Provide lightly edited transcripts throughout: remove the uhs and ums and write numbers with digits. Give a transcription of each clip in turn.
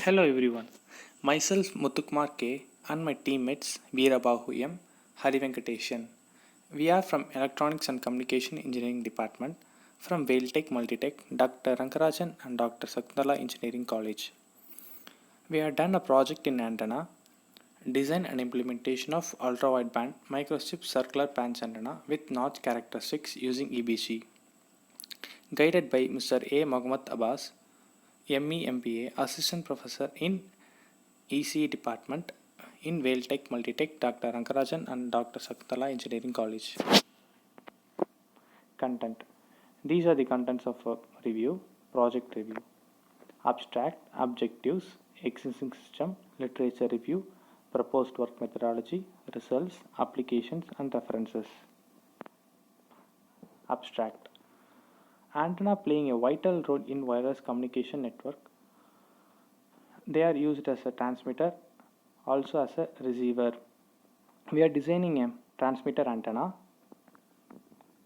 Hello everyone, myself Muthukumar K and my teammates Veerabahu M, Hari Venkateshan. We are from Electronics and Communication Engineering Department from Vailtech Multitech, Dr. Rankarajan and Dr. Sakunthala Engineering College. We have done a project in antenna, design and implementation of ultra-wideband microchip circular patch antenna with notch characteristics using EBG, guided by Mr. A. Mohammad Abbas, ME MPA, Assistant Professor in ECE Department in Vailtech Multitech, Dr. Rankarajan and Dr. Sakunthala Engineering College. Content. These are the contents of a review, project review. Abstract, objectives, existing system, literature review, proposed work methodology, results, applications and references. Abstract. Antenna playing a vital role in wireless communication network. They are used as a transmitter, also as a receiver. We are designing a transmitter antenna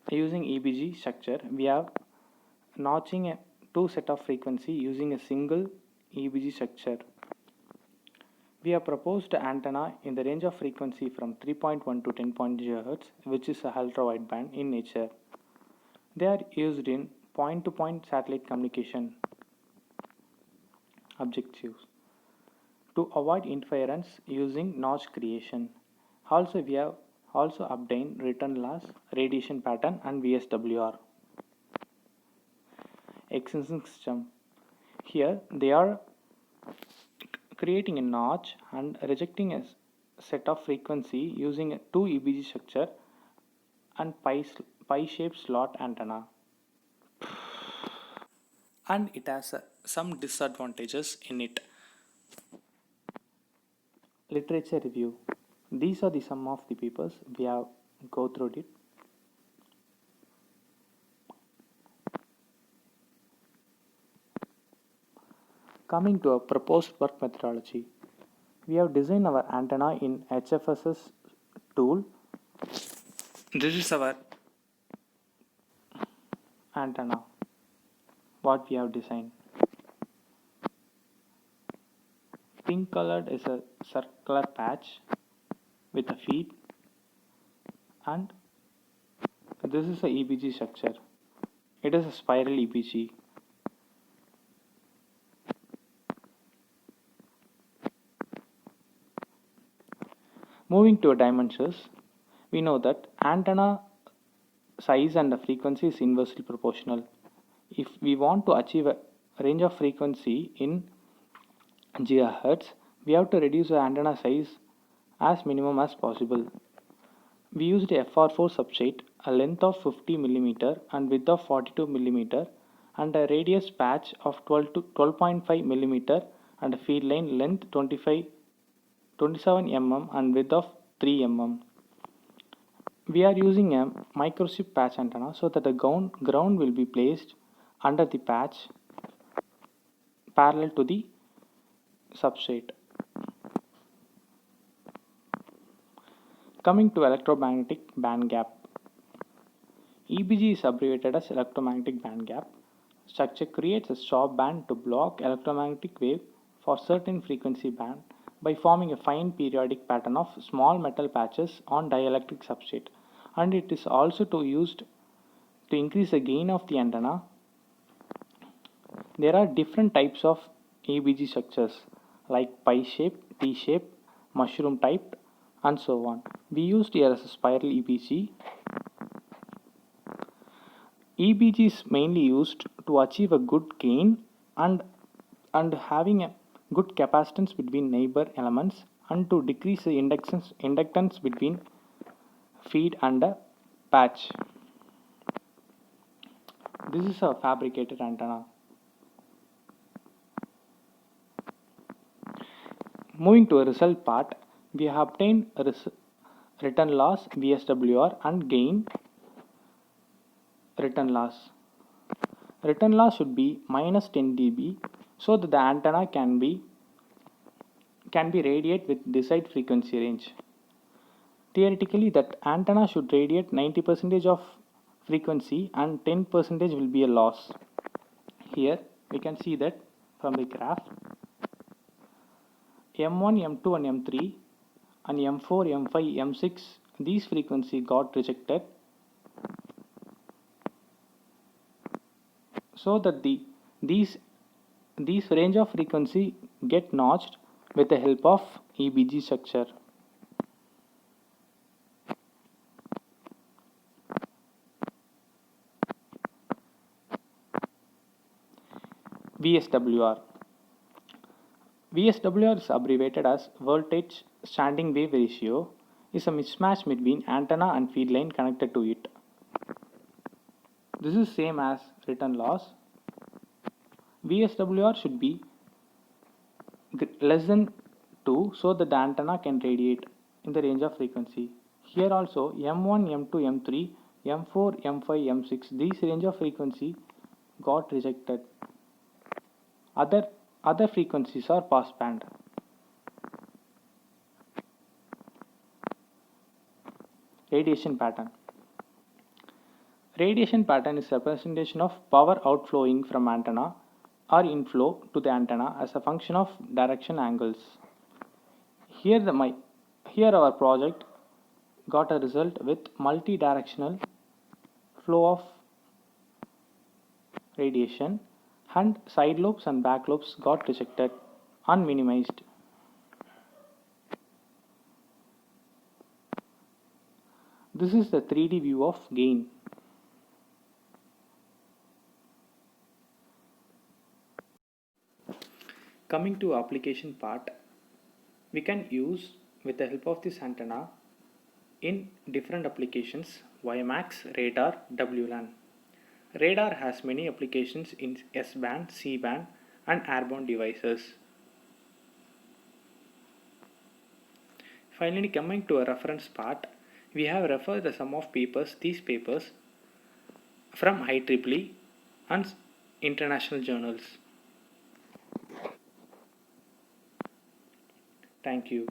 using EBG structure. We have notching a two set of frequency using a single EBG structure. We have proposed antenna in the range of frequency from 3.1 to 10 GHz, which is a ultra wideband in nature. They are used in point-to-point satellite communication. Objectives: to avoid interference using notch creation. Also, we have also obtained return loss, radiation pattern and VSWR. Existing system. Here they are creating a notch and rejecting a set of frequency using a two EBG structure and pi-shaped slot antenna. And it has some disadvantages in it. Literature review. These are the some of the papers we have go through it. Coming to a proposed work methodology, we have designed our antenna in HFSS tool. This is our antenna, what we have designed. Pink colored is a circular patch with a feed, and this is a EBG structure. It is a spiral EBG. Moving to dimensions, we know that antenna size and the frequency is inversely proportional. If we want to achieve a range of frequency in GHz, we have to reduce the antenna size as minimum as possible. We used a FR4 substrate, a length of 50 mm and width of 42 mm and a radius patch of 12.5 mm and a feed line length 27 mm and width of 3 mm. We are using a microchip patch antenna so that the ground will be placed under the patch parallel to the substrate. Coming to electromagnetic band gap. EBG is abbreviated as electromagnetic band gap. Structure creates a stop band to block electromagnetic wave for certain frequency band by forming a fine periodic pattern of small metal patches on dielectric substrate, and it is also used to increase the gain of the antenna. There are different types of EBG structures like pie shape, T shape, mushroom type and so on. We used here as a spiral EBG. EBG is mainly used to achieve a good gain and having a good capacitance between neighbor elements and to decrease the inductance between feed and a patch. This is a fabricated antenna. Moving to a result part, we have obtained return loss, VSWR and gain. Return loss. Return loss should be minus 10 dB so that the antenna can be radiate with desired frequency range. Theoretically, that antenna should radiate 90% of frequency and 10% will be a loss. Here we can see that from the graph. M1, M2 and M3 and M4, M5, M6, these frequency got rejected, so that these these range of frequency get notched with the help of EBG structure. VSWR. VSWR is abbreviated as voltage standing wave ratio, is a mismatch between antenna and feed line connected to it. This is same as written loss. VSWR should be less than 2 so that the antenna can radiate in the range of frequency. Here also M1, M2, M3, M4, M5, M6, these range of frequency got rejected. Other frequencies are passband. Radiation pattern. Radiation pattern is representation of power outflowing from antenna or inflow to the antenna as a function of direction angles. Here our project got a result with multi-directional flow of radiation, and side lobes and back lobes got rejected and minimized. This is the 3D view of gain. Coming to application part, we can use with the help of this antenna in different applications: WiMAX, radar, WLAN. Radar has many applications in S-band, C-band and airborne devices. Finally, coming to a reference part, we have referred the sum of these papers from IEEE and international journals. Thank you.